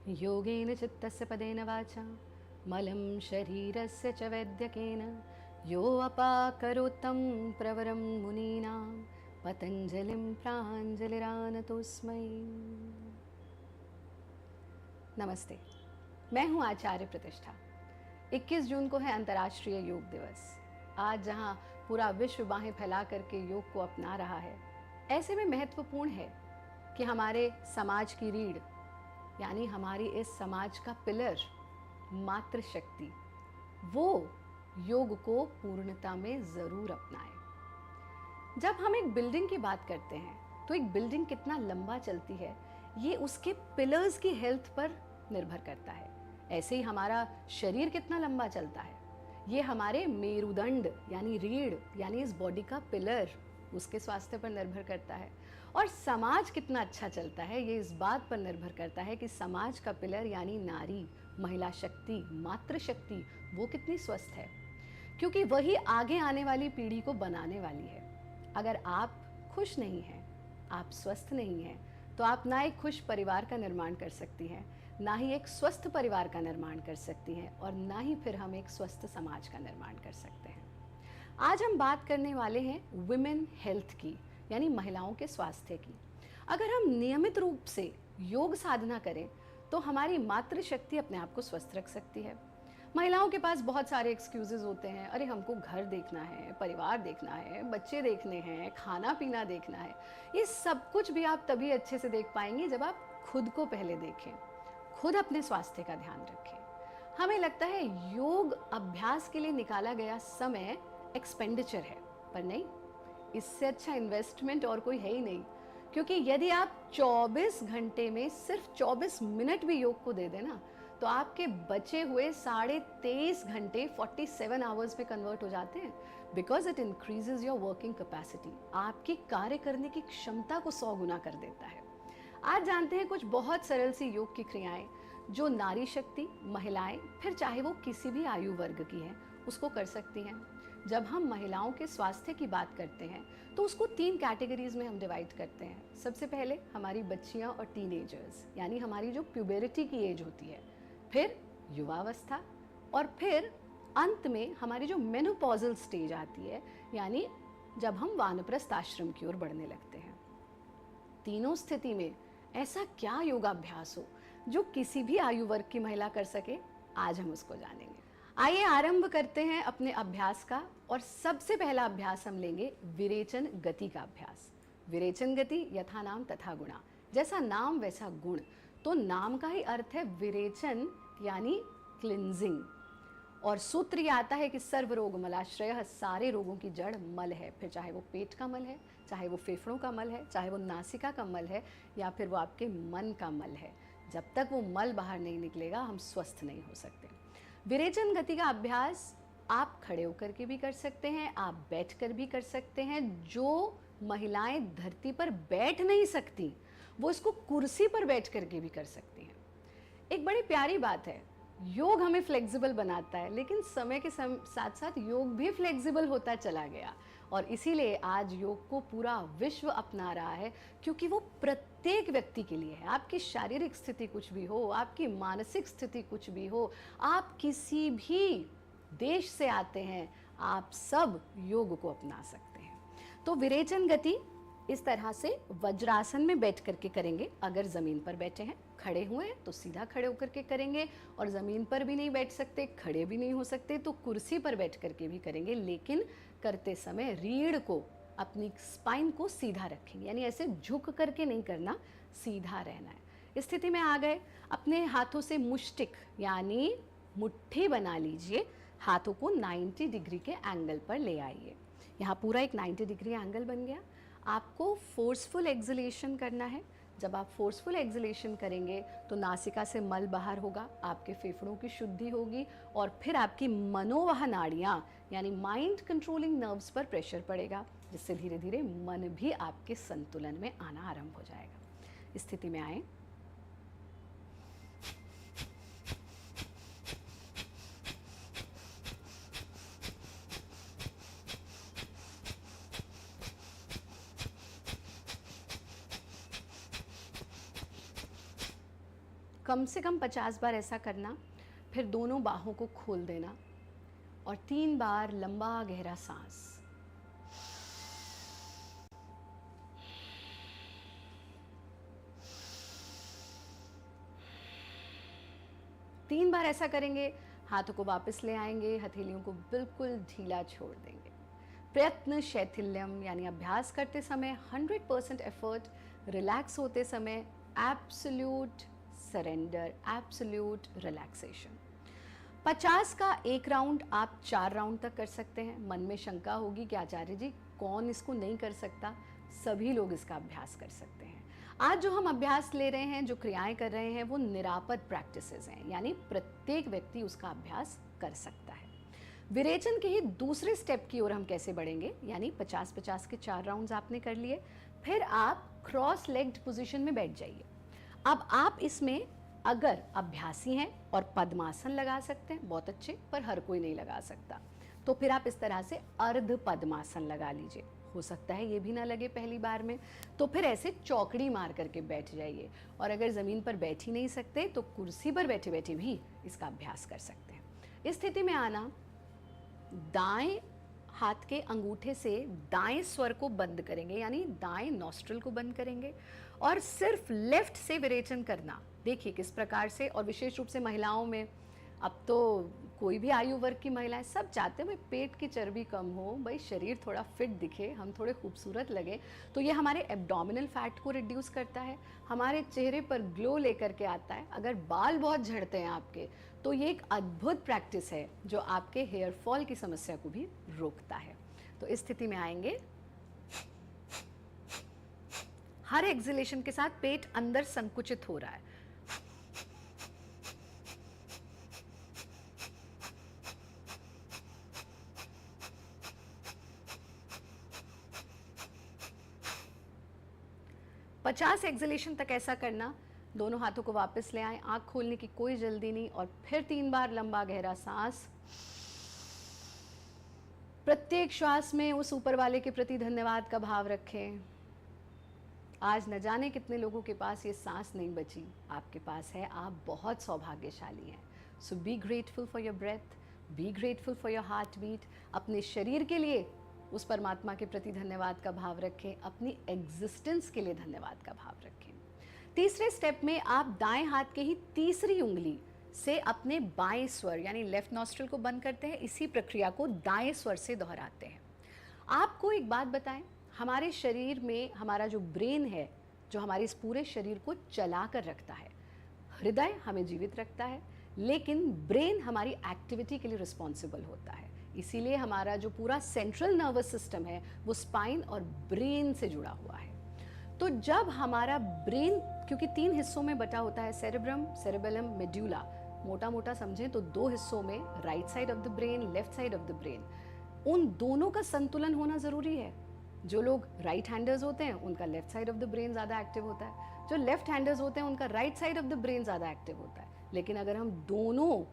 योगेन चित्तस्य पदेन वाचा मलं शरीरस्य च वैद्यकेन यो अपाकरोत्तं प्रवरं मुनीनां पतंजलिं प्राञ्जलिरानतोस्मै। नमस्ते, मैं हूं आचार्य प्रतिष्ठा। 21 जून को है अंतर्राष्ट्रीय योग दिवस। आज जहां पूरा विश्व बाहें फैला करके योग को अपना रहा है, ऐसे में महत्वपूर्ण है कि हमारे समाज की रीढ़ यानी हमारी इस समाज का पिलर मातृशक्ति वो योग को पूर्णता में जरूर अपनाए। जब हम एक बिल्डिंग की बात करते हैं तो एक बिल्डिंग कितना लंबा चलती है ये उसके पिलर्स की हेल्थ पर निर्भर करता है। ऐसे ही हमारा शरीर कितना लंबा चलता है ये हमारे मेरुदंड यानी रीढ़ यानी इस बॉडी का पिलर उसके स्वास्थ्य पर निर्भर करता है। और समाज कितना अच्छा चलता है ये इस बात पर निर्भर करता है कि समाज का पिलर यानी नारी, महिला शक्ति, मातृशक्ति वो कितनी स्वस्थ है, क्योंकि वही आगे आने वाली पीढ़ी को बनाने वाली है। अगर आप खुश नहीं हैं, आप स्वस्थ नहीं हैं, तो आप ना एक खुश परिवार का निर्माण कर सकती हैं, ना ही एक स्वस्थ परिवार का निर्माण कर सकती हैं, और ना ही फिर हम एक स्वस्थ समाज का निर्माण कर सकते हैं। आज हम बात करने वाले हैं वुमेन हेल्थ की, यानी महिलाओं के स्वास्थ्य की। अगर हम नियमित रूप से योग साधना करें तो हमारी मातृशक्ति अपने आप को स्वस्थ रख सकती है। महिलाओं के पास बहुत सारे एक्सक्यूजेज होते हैं, अरे हमको घर देखना है, परिवार देखना है, बच्चे देखने हैं, खाना पीना देखना है। ये सब कुछ भी आप तभी अच्छे से देख पाएंगे जब आप खुद को पहले देखें, खुद अपने स्वास्थ्य का ध्यान रखें। हमें लगता है योग अभ्यास के लिए निकाला गया समय एक्सपेंडिचर है, पर नहीं, इससे अच्छा इन्वेस्टमेंट और कोई है ही नहीं। क्योंकि यदि आप 24 घंटे में सिर्फ 24 मिनट भी योग को दे देना तो आपके बचे हुए 23.5 घंटे 47 आवर्स में कन्वर्ट हो जाते हैं, because it increases your working capacity. आपकी कार्य करने की क्षमता को 100 गुना कर देता है। आज जानते हैं कुछ बहुत सरल सी योग की क्रियाएं जो नारी शक्ति, महिलाएं, फिर चाहे वो किसी भी आयु वर्ग की है, उसको कर सकती हैं। जब हम महिलाओं के स्वास्थ्य की बात करते हैं तो उसको 3 कैटेगरीज में हम डिवाइड करते हैं। सबसे पहले हमारी बच्चियां और टीनेजर्स, यानी हमारी जो प्यूबेरिटी की एज होती है, फिर युवावस्था, और फिर अंत में हमारी जो मेनोपॉजल स्टेज आती है, यानी जब हम वानप्रस्थ आश्रम की ओर बढ़ने लगते हैं। तीनों स्थिति में ऐसा क्या योगाभ्यास हो जो किसी भी आयु वर्ग की महिला कर सके, आज हम उसको जानेंगे। आइए आरंभ करते हैं अपने अभ्यास का, और सबसे पहला अभ्यास हम लेंगे विरेचन गति का अभ्यास। विरेचन गति यथा नाम तथा गुणा, जैसा नाम वैसा गुण। तो नाम का ही अर्थ है विरेचन यानी क्लिंजिंग, और सूत्र ये आता है कि सर्व रोग मलाश्रय, सारे रोगों की जड़ मल है। फिर चाहे वो पेट का मल है, चाहे वो फेफड़ों का मल है, चाहे वो नासिका का मल है, या फिर वो आपके मन का मल है, जब तक वो मल बाहर नहीं निकलेगा हम स्वस्थ नहीं हो सकते। विरेचन गति का अभ्यास आप खड़े होकर के भी कर सकते हैं, आप बैठ कर भी कर सकते हैं। जो महिलाएं धरती पर बैठ नहीं सकती वो इसको कुर्सी पर बैठ करके भी कर सकती हैं। एक बड़ी प्यारी बात है, योग हमें फ्लेक्सिबल बनाता है, लेकिन समय के साथ साथ योग भी फ्लेक्सिबल होता चला गया, और इसीलिए आज योग को पूरा विश्व अपना रहा है, क्योंकि वो प्रत्येक व्यक्ति के लिए है। आपकी शारीरिक स्थिति कुछ भी हो, आपकी मानसिक स्थिति कुछ भी हो, आप किसी भी देश से आते हैं, आप सब योग को अपना सकते हैं। तो विरेचन गति इस तरह से वज्रासन में बैठ करके करेंगे। अगर जमीन पर बैठे हैं, खड़े हुए हैं तो सीधा खड़े होकर के करेंगे, और जमीन पर भी नहीं बैठ सकते, खड़े भी नहीं हो सकते, तो कुर्सी पर बैठ करके भी करेंगे। लेकिन करते समय रीढ़ को, अपनी स्पाइन को सीधा रखेंगे, यानी ऐसे झुक करके नहीं करना, सीधा रहना है। इस स्थिति में आ गए, अपने हाथों से मुष्टिक यानी मुट्ठी बना लीजिए, हाथों को 90 डिग्री के एंगल पर ले आइए। यहाँ पूरा एक 90 डिग्री एंगल बन गया। आपको फोर्सफुल एक्सलेशन करना है। जब आप फोर्सफुल एक्सलेशन करेंगे तो नासिका से मल बाहर होगा, आपके फेफड़ों की शुद्धि होगी, और फिर आपकी मनोवह नाड़ियाँ यानी माइंड कंट्रोलिंग नर्व्स पर प्रेशर पड़ेगा, जिससे धीरे धीरे मन भी आपके संतुलन में आना आरंभ हो जाएगा। स्थिति में आए, कम से कम 50 बार ऐसा करना। फिर दोनों बाहों को खोल देना और 3 बार लंबा गहरा सांस। तीन बार ऐसा करेंगे, हाथों को वापस ले आएंगे, हथेलियों को बिल्कुल ढीला छोड़ देंगे। प्रयत्न शैथिल्यम यानी अभ्यास करते समय 100% एफर्ट, रिलैक्स होते समय एब्सोल्यूट सरेंडर, एब्सोल्यूट रिलैक्सेशन। 50 का एक राउंड आप 4 राउंड तक कर सकते हैं। मन में शंका होगी कि आचार्य जी कौन इसको नहीं कर सकता? सभी लोग इसका अभ्यास कर सकते हैं। आज जो हम अभ्यास ले रहे हैं, जो क्रियाएं कर रहे हैं, वो निरापद प्रैक्टिसेस हैं, यानी प्रत्येक व्यक्ति उसका अभ्यास कर सकता है। विरेचन के ही दूसरे स्टेप की ओर हम कैसे बढ़ेंगे, यानी 50-50 के 4 राउंड्स आपने कर लिए। फिर आप क्रॉस लेग्ड पोजीशन में बैठ जाइए। अब आप इसमें अगर अभ्यासी हैं और पद्मासन लगा सकते हैं, बहुत अच्छे, पर हर कोई नहीं लगा सकता, तो फिर आप इस तरह से अर्ध पद्मासन लगा लीजिए। हो सकता है ये भी ना लगे पहली बार में, तो फिर ऐसे चौकड़ी मार करके बैठ जाइए। और अगर ज़मीन पर बैठ ही नहीं सकते तो कुर्सी पर बैठे बैठे भी इसका अभ्यास कर सकते हैं। इस स्थिति में आना, दाएं हाथ के अंगूठे से दाएं स्वर को बंद करेंगे, यानी दाएं नॉस्ट्रल को बंद करेंगे और सिर्फ लेफ्ट से विरेचन करना। देखिए किस प्रकार से, और विशेष रूप से महिलाओं में, अब तो कोई भी आयु वर्ग की महिलाएं सब चाहते हैं भाई पेट की चर्बी कम हो, भाई शरीर थोड़ा फिट दिखे, हम थोड़े खूबसूरत लगे, तो ये हमारे एब्डोमिनल फैट को रिड्यूस करता है, हमारे चेहरे पर ग्लो लेकर के आता है। अगर बाल बहुत झड़ते हैं आपके, तो ये एक अद्भुत प्रैक्टिस है जो आपके हेयर फॉल की समस्या को भी रोकता है। तो इस स्थिति में आएंगे, हर एक्सहेलेशन के साथ पेट अंदर संकुचित हो रहा है। पचास एक्सहेलेशन तक ऐसा करना। दोनों हाथों को वापस ले आएं, आंख खोलने की कोई जल्दी नहीं, और फिर 3 बार लंबा गहरा सांस। प्रत्येक श्वास में उस ऊपर वाले के प्रति धन्यवाद का भाव रखें। आज न जाने कितने लोगों के पास ये सांस नहीं बची, आपके पास है, आप बहुत सौभाग्यशाली हैं। So be grateful for your breath, be grateful for your heartbeat. अपने शरीर के लिए उस परमात्मा के प्रति धन्यवाद का भाव रखें, अपनी एग्जिस्टेंस के लिए धन्यवाद का भाव रखें। तीसरे स्टेप में आप दाएं हाथ के ही तीसरी उंगली से अपने बाएं स्वर यानी लेफ्ट नॉस्ट्रल को बंद करते हैं। इसी प्रक्रिया को दाएं स्वर से दोहराते हैं। आपको एक बात बताएं, हमारे शरीर में हमारा जो ब्रेन है, जो हमारे इस पूरे शरीर को चला कर रखता है, हृदय हमें जीवित रखता है, लेकिन ब्रेन हमारी एक्टिविटी के लिए रिस्पॉन्सिबल होता है। इसीलिए हमारा जो पूरा सेंट्रल नर्वस सिस्टम है वो स्पाइन और ब्रेन से जुड़ा हुआ है। तो जब हमारा ब्रेन, क्योंकि 3 हिस्सों में बटा होता है, सेरेब्रम, सेरेबेलम, मेड्यूला, मोटा मोटा समझें तो 2 हिस्सों में, right side of the brain, left side of the brain, उन दोनों का संतुलन होना ज़रूरी है। जो लोग राइट हैंडर्स होते हैं उनका left side of the brain ज़्यादा एक्टिव होता है, जो लेफ्ट हैंडर्स होते हैं उनका right side of the brain ज़्यादा एक्टिव होता है। लेकिन अगर हम दोनों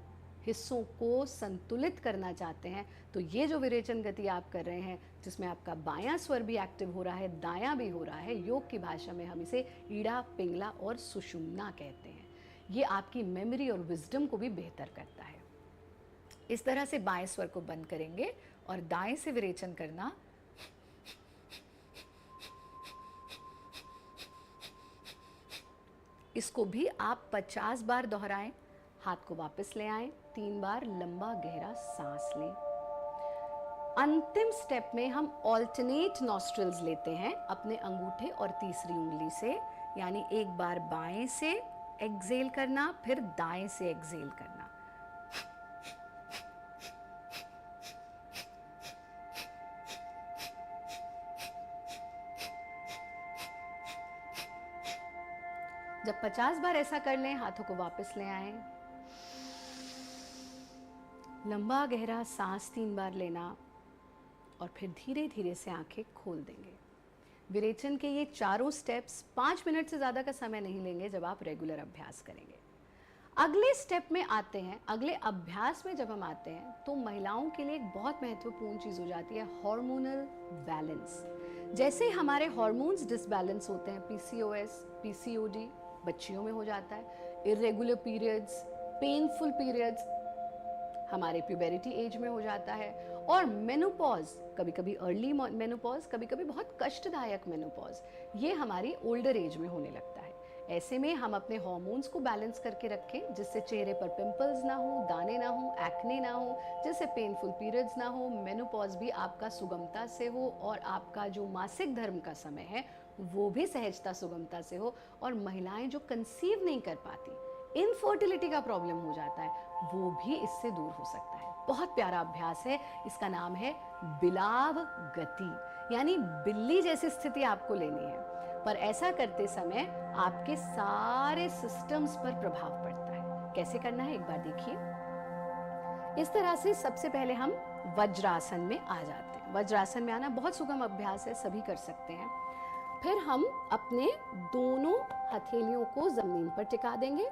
हिस्सों को संतुलित करना चाहते हैं तो ये जो विरेचन गति आप कर रहे हैं, जिसमें आपका बायां स्वर भी एक्टिव हो रहा है, दायां भी हो रहा है, योग की भाषा में हम इसे ईड़ा, पिंगला और सुषुम्ना कहते हैं। ये आपकी मेमोरी और विजडम को भी बेहतर करता है। इस तरह से बाएं स्वर को बंद करेंगे और दाएं से विरेचन करना। इसको भी आप 50 बार दोहराएं। हाथ को वापस ले आएं, 3 बार लंबा गहरा सांस लें। अंतिम स्टेप में हम ऑल्टरनेट नॉस्ट्रल्स लेते हैं अपने अंगूठे और तीसरी उंगली से, यानी एक बार बाएं से एक्सहेल करना, फिर दाएं से एक्सहेल करना। जब 50 बार ऐसा कर लें, हाथों को वापस ले आएं, लंबा गहरा सांस 3 बार लेना और फिर धीरे धीरे से आंखें खोल देंगे। विरेचन के ये चारों स्टेप्स 5 मिनट से ज़्यादा का समय नहीं लेंगे जब आप रेगुलर अभ्यास करेंगे। अगले स्टेप में आते हैं, अगले अभ्यास में जब हम आते हैं तो महिलाओं के लिए एक बहुत महत्वपूर्ण चीज़ हो जाती है हार्मोनल बैलेंस। जैसे हमारे हार्मोन्स डिसबैलेंस होते हैं, PCOS, PCOD बच्चियों में हो जाता है, इरेगुलर पीरियड्स, पेनफुल पीरियड्स हमारे प्यूबेरिटी एज में हो जाता है, और मेनोपॉज, कभी कभी अर्ली मेनोपॉज, कभी कभी बहुत कष्टदायक मेनोपॉज, ये हमारी ओल्डर एज में होने लगता है। ऐसे में हम अपने हार्मोन्स को बैलेंस करके रखें, जिससे चेहरे पर पिंपल्स ना हो, दाने ना हो, एक्ने ना हो, जिससे पेनफुल पीरियड्स ना हो, मेनोपॉज भी आपका सुगमता से हो, और आपका जो मासिक धर्म का समय है वो भी सहजता सुगमता से हो, और महिलाएं जो कंसीव नहीं कर पाती, इनफर्टिलिटी का प्रॉब्लम हो जाता है, वो भी इससे दूर हो सकता है। बहुत प्यारा अभ्यास है, इसका नाम है बिलाव गति, यानी बिल्ली जैसी स्थिति आपको लेनी है, पर ऐसा करते समय आपके सारे सिस्टम्स पर प्रभाव पड़ता है। कैसे करना है एक बार देखिए। इस तरह से सबसे पहले हम वज्रासन में आ जाते हैं। वज्रासन में आना बहुत सुगम अभ्यास है, सभी कर सकते हैं। फिर हम अपने दोनों हथेलियों को जमीन पर टिका देंगे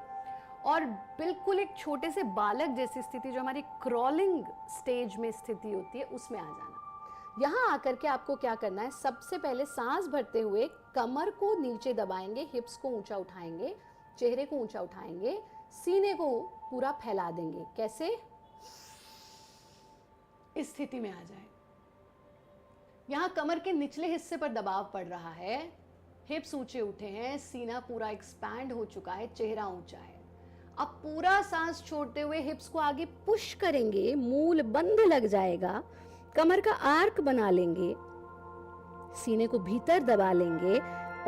और बिल्कुल एक छोटे से बालक जैसी स्थिति, जो हमारी क्रॉलिंग स्टेज में स्थिति होती है, उसमें आ जाना। यहाँ आकर के आपको क्या करना है, सबसे पहले सांस भरते हुए कमर को नीचे दबाएंगे, हिप्स को ऊंचा उठाएंगे, चेहरे को ऊंचा उठाएंगे, सीने को पूरा फैला देंगे। कैसे? इस स्थिति में आ जाए। यहाँ कमर के निचले हिस्से पर दबाव पड़ रहा है, हिप्स ऊंचे उठे हैं, सीना पूरा एक्सपैंड हो चुका है, चेहरा ऊंचा है। अब पूरा सांस छोड़ते हुए हिप्स को आगे पुश करेंगे, मूल बंद लग जाएगा, कमर का आर्क बना लेंगे, सीने को भीतर दबा लेंगे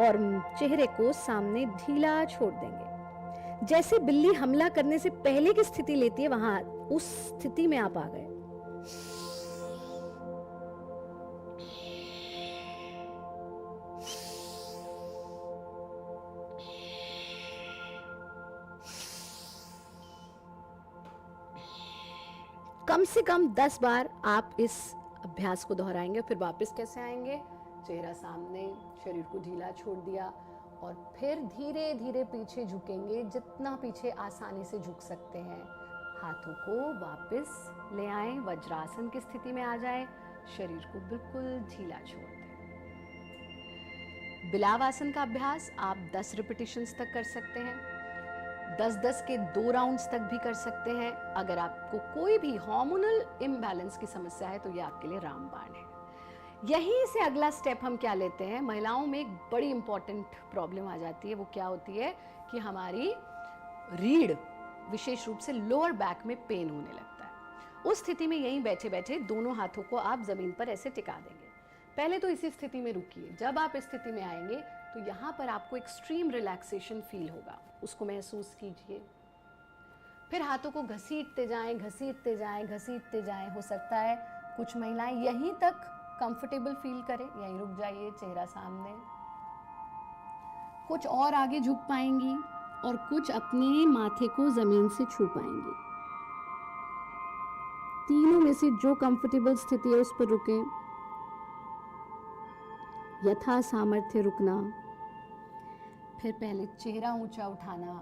और चेहरे को सामने ढीला छोड़ देंगे। जैसे बिल्ली हमला करने से पहले की स्थिति लेती है, वहां उस स्थिति में आप आ गए। कम से कम 10 बार आप इस अभ्यास को दोहराएंगे। फिर वापस कैसे आएंगे, चेहरा सामने, शरीर को ढीला छोड़ दिया, और फिर धीरे धीरे पीछे झुकेंगे, जितना पीछे आसानी से झुक सकते हैं। हाथों को वापस ले आएं, वज्रासन की स्थिति में आ जाएं, शरीर को बिल्कुल ढीला छोड़ दें। बिलाव आसन का अभ्यास आप 10 रिपीटिशंस तक कर सकते हैं, 10-10 के 2 राउंड्स तक भी कर सकते हैं। अगर आपको कोई भी हार्मोनल इम्बैलेंस की समस्या है तो ये आपके लिए रामबाण है। यहीं से अगला स्टेप हम क्या लेते हैं, महिलाओं में एक बड़ी इंपॉर्टेंट प्रॉब्लम आ जाती है। वो क्या होती है कि हमारी रीढ़, विशेष रूप से लोअर बैक में पेन होने लगता है। उस स्थिति में यहीं बैठे बैठे दोनों हाथों को आप जमीन पर ऐसे टिका देंगे। पहले तो इसी स्थिति में रुकिए। जब आप इस स्थिति में आएंगे तो यहाँ पर आपको एक्सट्रीम रिलैक्सेशन फील होगा, उसको महसूस कीजिए। फिर हाथों को घसीटते जाएं, घसीटते जाएं, घसीटते जाएं। हो सकता है कुछ महिलाएं यहीं तक कंफर्टेबल फील करें, यहीं रुक जाइए, चेहरा सामने। कुछ और आगे झुक पाएंगी और कुछ अपने माथे को जमीन से छू पाएंगी। तीनों में से जो कंफर्टेबल स्थिति है उस पर रुकें। यथा सामर्थ्य रुकना। फिर पहले चेहरा ऊंचा उठाना,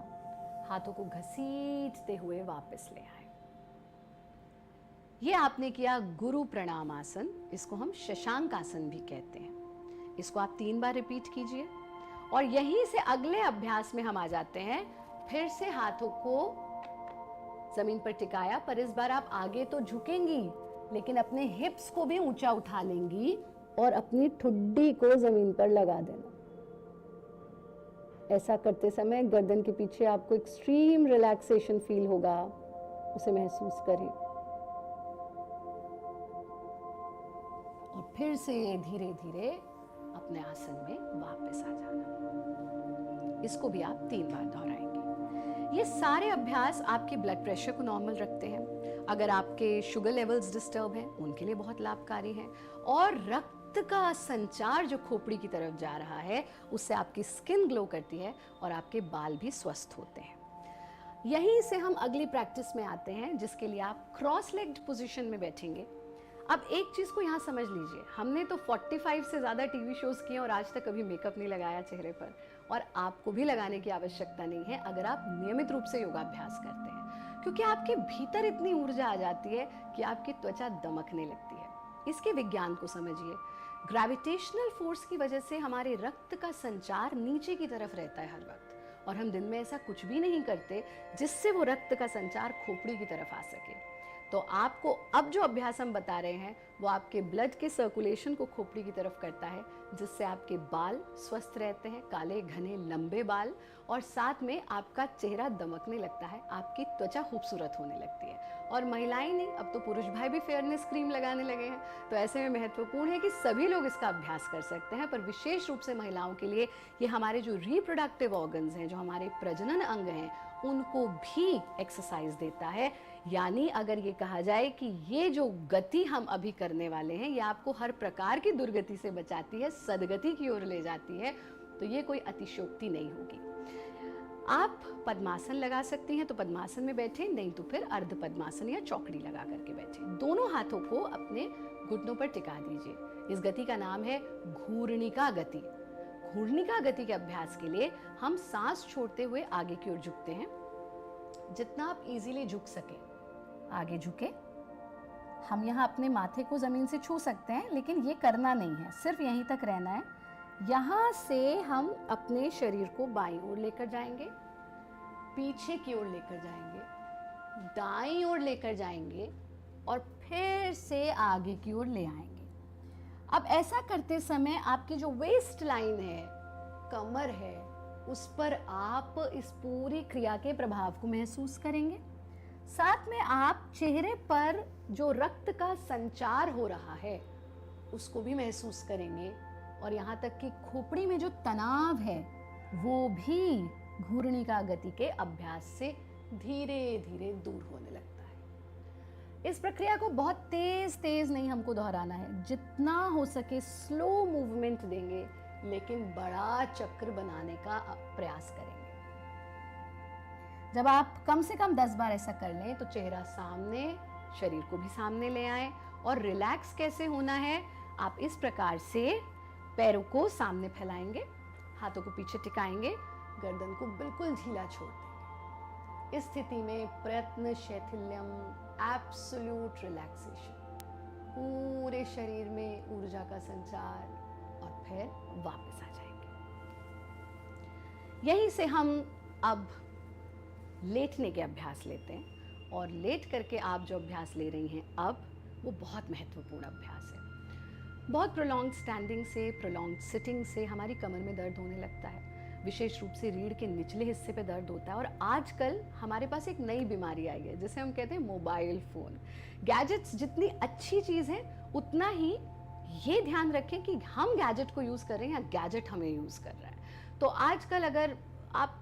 हाथों को घसीटते हुए वापस ले आए। ये आपने किया गुरु प्रणाम आसन, इसको हम शशांक आसन भी कहते हैं। इसको आप 3 बार रिपीट कीजिए और यहीं से अगले अभ्यास में हम आ जाते हैं। फिर से हाथों को जमीन पर टिकाया, पर इस बार आप आगे तो झुकेंगी लेकिन अपने हिप्स को भी ऊंचा उठा लेंगी और अपनी ठुड्डी को जमीन पर लगा देना। ऐसा करते समय गर्दन के पीछे आपको एक्सट्रीम रिलैक्सेशन फील होगा, उसे महसूस करें। और फिर से धीरे धीरे अपने आसन में वापस आ जाना। इसको भी आप 3 बार दोहराएंगे। ये सारे अभ्यास आपके ब्लड प्रेशर को नॉर्मल रखते हैं, अगर आपके शुगर लेवल्स डिस्टर्ब हैं उनके लिए बहुत लाभकारी हैं, और रक्त का संचार जो खोपड़ी की तरफ जा रहा है उससे आपकी स्किन ग्लो करती है और आपके बाल भी स्वस्थ होते हैं। यहीं से हम अगली प्रैक्टिस में आते हैं, जिसके लिए आप क्रॉस लेग्ड पोजीशन में बैठेंगे। अब एक चीज को यहाँ समझ लीजिए, हमने तो 45 से ज्यादा टीवी शोज किए और आज तक कभी मेकअप नहीं लगाया चेहरे पर, और आपको भी लगाने की आवश्यकता नहीं है अगर आप नियमित रूप से योगाभ्यास करते हैं, क्योंकि आपके भीतर इतनी ऊर्जा आ जाती है कि आपकी त्वचा दमकने लगती है। इसके विज्ञान को समझिए। ग्रेविटेशनल फोर्स की वजह से हमारे रक्त का संचार नीचे की तरफ रहता है हर वक्त, और हम दिन में ऐसा कुछ भी नहीं करते जिससे वो रक्त का संचार खोपड़ी की तरफ आ सके। तो आपको अब जो अभ्यास हम बता रहे हैं वो आपके ब्लड के सर्कुलेशन को खोपड़ी की तरफ करता है, जिससे आपके बाल स्वस्थ रहते हैं, काले घने लंबे बाल, और साथ में आपका चेहरा दमकने लगता है, आपकी त्वचा खूबसूरत होने लगती है। और महिलाएं नहीं, अब तो पुरुष भाई भी फेयरनेस क्रीम लगाने लगे हैं। तो ऐसे में महत्वपूर्ण है कि सभी लोग इसका अभ्यास कर सकते हैं, पर विशेष रूप से महिलाओं के लिए ये हमारे जो रिप्रोडक्टिव ऑर्गन्स हैं, जो हमारे प्रजनन अंग हैं, उनको भी एक्सरसाइज देता है। यानी अगर ये कहा जाए कि ये जो गति हम अभी करने वाले हैं ये आपको हर प्रकार की दुर्गति से बचाती है, सदगति की ओर ले जाती है, तो ये कोई अतिशयोक्ति नहीं होगी। आप पद्मासन लगा सकती हैं तो पद्मासन में बैठे, नहीं तो फिर अर्ध पद्मासन या चौकड़ी लगा करके बैठे। दोनों हाथों को अपने घुटनों पर टिका दीजिए। इस गति का नाम है घूर्णिका गति। घूर्णिका गति के अभ्यास के लिए हम सांस छोड़ते हुए आगे की ओर झुकते हैं। जितना आप इजीली झुक सके आगे झुके। हम यहाँ अपने माथे को जमीन से छू सकते हैं, लेकिन ये करना नहीं है, सिर्फ यहीं तक रहना है। यहाँ से हम अपने शरीर को बाईं ओर लेकर जाएंगे, पीछे की ओर लेकर जाएंगे, दाईं ओर लेकर जाएंगे और फिर से आगे की ओर ले आएंगे। अब ऐसा करते समय आपकी जो वेस्ट लाइन है, कमर है, उस पर आप इस पूरी क्रिया के प्रभाव को महसूस करेंगे। साथ में आप चेहरे पर जो रक्त का संचार हो रहा है उसको भी महसूस करेंगे, और यहाँ तक कि खोपड़ी में जो तनाव है वो भी घूर्णिका गति के अभ्यास से धीरे धीरे दूर होने लगता है। इस प्रक्रिया को बहुत तेज नहीं हमको दोहराना है, जितना हो सके स्लो मूवमेंट देंगे, लेकिन बड़ा चक्र बनाने का प्रयास करेंगे। जब आप कम से कम 10 बार ऐसा कर लें तो चेहरा सामने, शरीर को भी सामने ले आए। और रिलैक्स कैसे होना है, आप इस प्रकार से पैरों को सामने फैलाएंगे, हाथों को पीछे टिकाएंगे, गर्दन को बिल्कुल ढीला छोड़ देंगे। इस स्थिति में प्रयत्न शैथिल्यम, एब्सोल्यूट रिलैक्सेशन, पूरे शरीर में ऊर्जा का संचार, और फिर वापस आ जाएंगे। यहीं से हम अब लेटने के अभ्यास लेते हैं, और लेट करके आप जो अभ्यास ले रही हैं अब, वो बहुत महत्वपूर्ण अभ्यास है। बहुत प्रोलॉन्ग स्टैंडिंग से, प्रोलॉन्ग सिटिंग से हमारी कमर में दर्द होने लगता है, विशेष रूप से रीढ़ के निचले हिस्से पे दर्द होता है। और आजकल हमारे पास एक नई बीमारी आई है जिसे हम कहते हैं मोबाइल फोन। गैजेट्स जितनी अच्छी चीज़ है, उतना ही ये ध्यान रखें कि हम गैजेट को यूज़ कर रहे हैं या गैजेट हमें यूज़ कर रहा है। तो आजकल अगर आप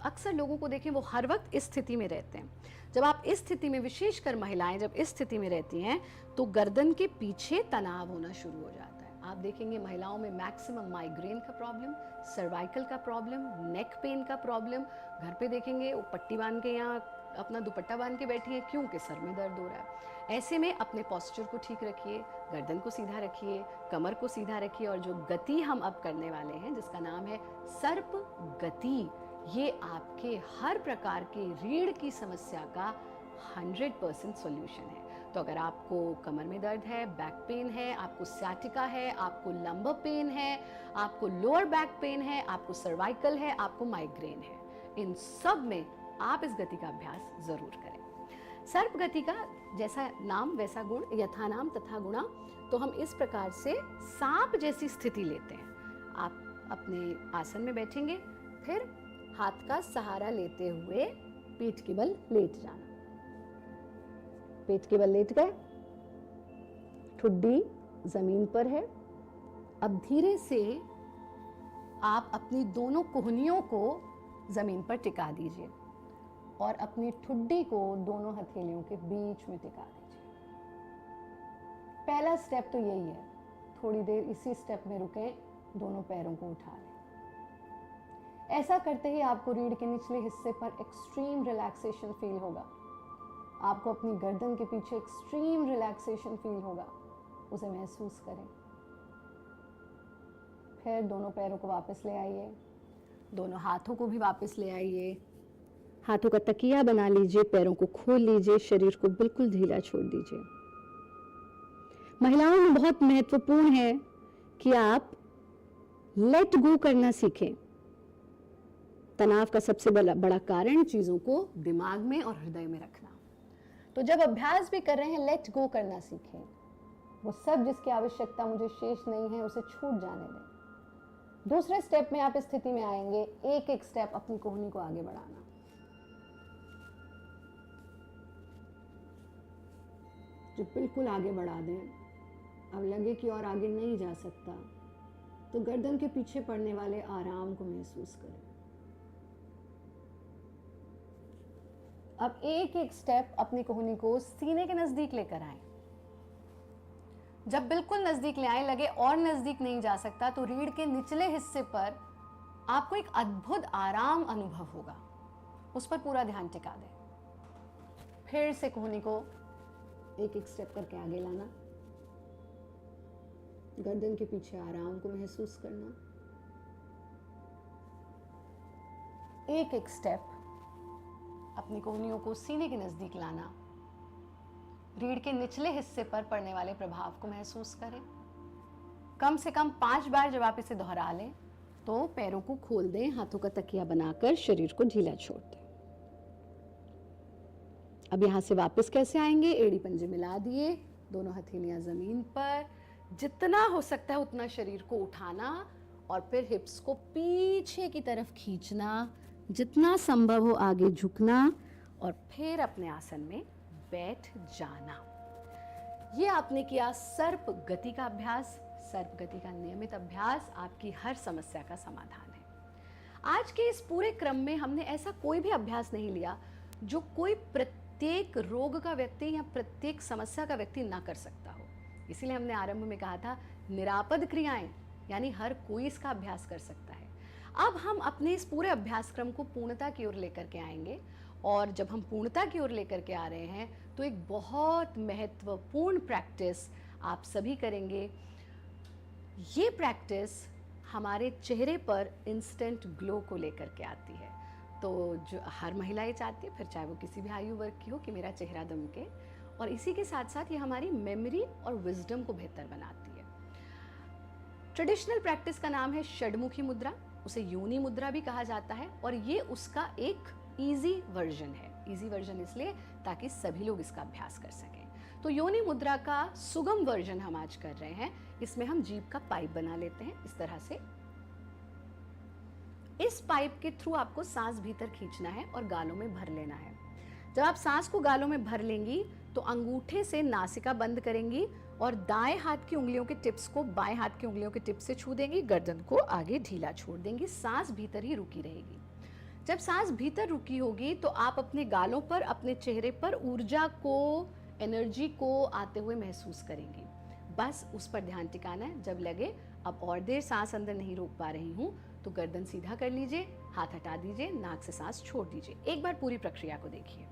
अक्सर लोगों को देखें, वो हर वक्त इस स्थिति में रहते हैं। जब आप इस स्थिति में, विशेषकर महिलाएं जब इस स्थिति में रहती हैं, तो गर्दन के पीछे तनाव होना शुरू हो जाता है। आप देखेंगे महिलाओं में मैक्सिमम माइग्रेन का प्रॉब्लम, सर्वाइकल का प्रॉब्लम, नेक पेन का प्रॉब्लम। घर पे देखेंगे वो पट्टी बांध के यहाँ अपना दुपट्टा बांध के बैठी है, क्योंकि सर में दर्द हो रहा है। ऐसे में अपने पोस्चर को ठीक रखिए, गर्दन को सीधा रखिए, कमर को सीधा रखिए, और जो गति हम अब करने वाले हैं जिसका नाम है सर्प गति, ये आपके हर प्रकार के रीढ़ की समस्या का 100% सॉल्यूशन है। तो अगर आपको कमर में दर्द है, बैक पेन है, आपको सciatica है, आपको लंबर पेन है, आपको लोअर बैक पेन है, आपको सर्वाइकल है, आपको माइग्रेन है, इन सब में आप इस गति का अभ्यास जरूर करें। सर्प गति का जैसा नाम वैसा गुण, यथा नाम तथा गुणा। तो हम इस प्रकार से सांप जैसी स्थिति लेते हैं। आप अपने आसन में बैठेंगे, फिर हाथ का सहारा लेते हुए पीठ के बल लेट जाना। पेट के बल लेट गए, ठुड्डी जमीन पर है। अब धीरे से आप अपनी दोनों कोहनियों को जमीन पर टिका दीजिए और अपनी ठुड्डी को दोनों हथेलियों के बीच में टिका दीजिए। पहला स्टेप तो यही है, थोड़ी देर इसी स्टेप में रुकें, दोनों पैरों को उठा लें। ऐसा करते ही आपको रीढ़ के निचले हिस्से पर एक्सट्रीम रिलैक्सेशन फील होगा। आपको अपनी गर्दन के पीछे एक्सट्रीम रिलैक्सेशन फील होगा, उसे महसूस करें। फिर दोनों पैरों को वापस ले आइए, दोनों हाथों को भी वापस ले आइए। हाथों का तकिया बना लीजिए, पैरों को खोल लीजिए, शरीर को बिल्कुल ढीला छोड़ दीजिए। महिलाओं में बहुत महत्वपूर्ण है कि आप लेट गो करना सीखें। तनाव का सबसे बड़ा कारण चीज़ों को दिमाग में और हृदय में रखना। तो जब अभ्यास भी कर रहे हैं, लेट गो करना सीखें। वो सब जिसकी आवश्यकता मुझे शेष नहीं है उसे छूट जाने दें। दूसरे स्टेप में आप इस स्थिति में आएंगे, एक एक स्टेप अपनी कोहनी को आगे बढ़ाना। जो बिल्कुल आगे बढ़ा दें। अब लगे कि और आगे नहीं जा सकता तो गर्दन के पीछे पड़ने वाले आराम को महसूस करें। अब एक एक स्टेप अपनी कोहनी को सीने के नजदीक लेकर आए। जब बिल्कुल नजदीक ले आए, लगे और नजदीक नहीं जा सकता, तो रीढ़ के निचले हिस्से पर आपको एक अद्भुत आराम अनुभव होगा। उस पर पूरा ध्यान टिका दें। फिर से कोहनी को एक एक स्टेप करके आगे लाना। गर्दन के पीछे आराम को महसूस करना। एक एक स्टेप अपनी कोहनियों को सीने के नजदीक लाना। रीढ़ के निचले हिस्से पर पड़ने वाले प्रभाव को महसूस करें। कम से कम 5 बार जब आप इसे दोहरा लें तो पैरों को खोल दें, हाथों का तकिया बनाकर शरीर को ढीला छोड़ दें। अब यहां से वापस कैसे आएंगे? एड़ी पंजे मिला दिए, दोनों हथेलियां जमीन पर, जितना हो सकता है उतना शरीर को उठाना और फिर हिप्स को पीछे की तरफ खींचना, जितना संभव हो आगे झुकना और फिर अपने आसन में बैठ जाना। ये आपने किया सर्प गति का अभ्यास। सर्प गति का नियमित अभ्यास आपकी हर समस्या का समाधान है। आज के इस पूरे क्रम में हमने ऐसा कोई भी अभ्यास नहीं लिया जो कोई प्रत्येक रोग का व्यक्ति या प्रत्येक समस्या का व्यक्ति ना कर सकता हो। इसीलिए हमने आरंभ में कहा था निरापद क्रियाएं, यानी हर कोई इसका अभ्यास कर सकता है। अब हम अपने इस पूरे अभ्यास क्रम को पूर्णता की ओर लेकर के आएंगे और जब हम पूर्णता की ओर लेकर के आ रहे हैं तो एक बहुत महत्वपूर्ण प्रैक्टिस आप सभी करेंगे। ये प्रैक्टिस हमारे चेहरे पर इंस्टेंट ग्लो को लेकर के आती है। तो जो हर महिला ये चाहती है, फिर चाहे वो किसी भी आयु वर्ग की हो, कि मेरा चेहरा दमके, और इसी के साथ साथ ये हमारी मेमोरी और विजडम को बेहतर बनाती है। ट्रेडिशनल प्रैक्टिस का नाम है षडमुखी मुद्रा, उसे योनि मुद्रा भी कहा जाता है और ये उसका एक इजी वर्जन है। इजी वर्जन इसलिए ताकि सभी लोग इसका अभ्यास कर सकें। तो योनि मुद्रा का सुगम वर्जन हम आज कर रहे हैं। इसमें हम जीभ का पाइप बना लेते हैं इस तरह से। इस पाइप के थ्रू आपको सांस भीतर खींचना है और गालों में भर लेना है। जब आप सांस को गालों में भर लेंगी तो अंगूठे से नासिका बंद करेंगी और दाएं हाथ की उंगलियों के टिप्स को बाएं हाथ की उंगलियों के टिप से छू देंगी। गर्दन को आगे ढीला छोड़ देंगी। सांस भीतर ही रुकी रहेगी। जब सांस भीतर रुकी होगी तो आप अपने गालों पर, अपने चेहरे पर ऊर्जा को, एनर्जी को आते हुए महसूस करेंगी। बस उस पर ध्यान टिकाना है। जब लगे अब और देर सांस अंदर नहीं रोक पा रही हूँ तो गर्दन सीधा कर लीजिए, हाथ हटा दीजिए, नाक से सांस छोड़ दीजिए। एक बार पूरी प्रक्रिया को देखिए।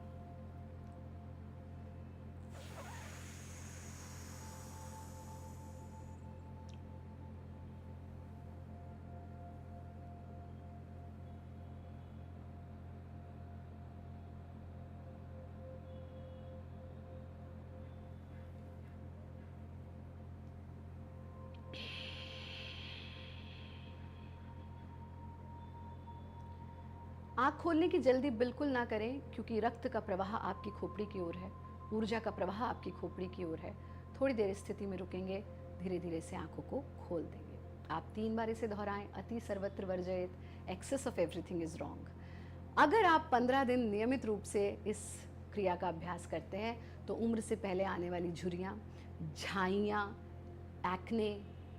आँख खोलने की जल्दी बिल्कुल ना करें क्योंकि रक्त का प्रवाह आपकी खोपड़ी की ओर है, ऊर्जा का प्रवाह आपकी खोपड़ी की ओर है। थोड़ी देर स्थिति में रुकेंगे, धीरे धीरे से आंखों को खोल देंगे। आप 3 बार इसे दोहराएं। अति सर्वत्र वर्जयेत, excess of everything is wrong. अगर आप 15 दिन नियमित रूप से इस क्रिया का अभ्यास करते हैं तो उम्र से पहले आने वाली झुर्रियाँ, झाइयाँ, एक्ने,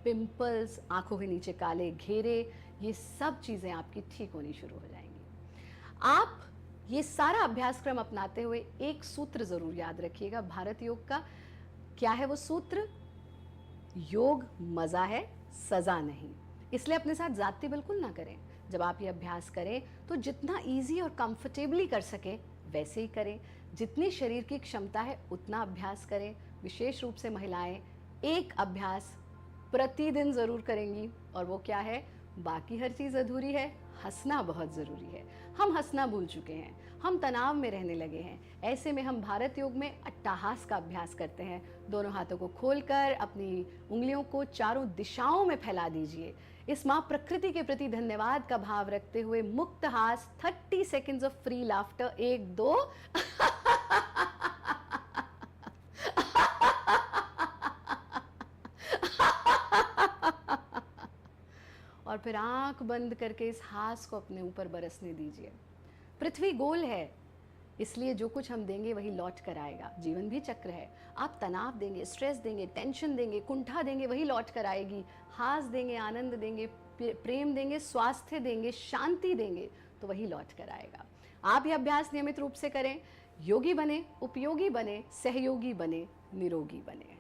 पिंपल्स, आंखों के नीचे काले घेरे, ये सब चीज़ें आपकी ठीक होनी शुरू हो जाएंगी। आप ये सारा अभ्यास क्रम अपनाते हुए एक सूत्र जरूर याद रखिएगा भारत योग का। क्या है वो सूत्र? योग मजा है, सजा नहीं। इसलिए अपने साथ जाती बिल्कुल ना करें। जब आप ये अभ्यास करें तो जितना इजी और कंफर्टेबली कर सके वैसे ही करें। जितनी शरीर की क्षमता है उतना अभ्यास करें। विशेष रूप से महिलाएं एक अभ्यास प्रतिदिन जरूर करेंगी और वो क्या है? बाकी हर चीज़ अधूरी है, हंसना बहुत ज़रूरी है। हम हंसना भूल चुके हैं, हम तनाव में रहने लगे हैं। ऐसे में हम भारत योग में अट्टाहास का अभ्यास करते हैं। दोनों हाथों को खोलकर अपनी उंगलियों को चारों दिशाओं में फैला दीजिए। इस माँ प्रकृति के प्रति धन्यवाद का भाव रखते हुए मुक्त हास 30 सेकेंड्स ऑफ फ्री लाफ्टर, 1 2 और फिर आंख बंद करके इस हास को अपने ऊपर बरसने दीजिए। पृथ्वी गोल है, इसलिए जो कुछ हम देंगे वही लौट कर आएगा। जीवन भी चक्र है, आप तनाव देंगे, स्ट्रेस देंगे, टेंशन देंगे, कुंठा देंगे, वही लौट कर आएगी। हास देंगे, आनंद देंगे, प्रेम देंगे, स्वास्थ्य देंगे, शांति देंगे, तो वही लौट कर आएगा। आप ये अभ्यास नियमित रूप से करें। योगी बने, उपयोगी बने, सहयोगी बने, निरोगी बने।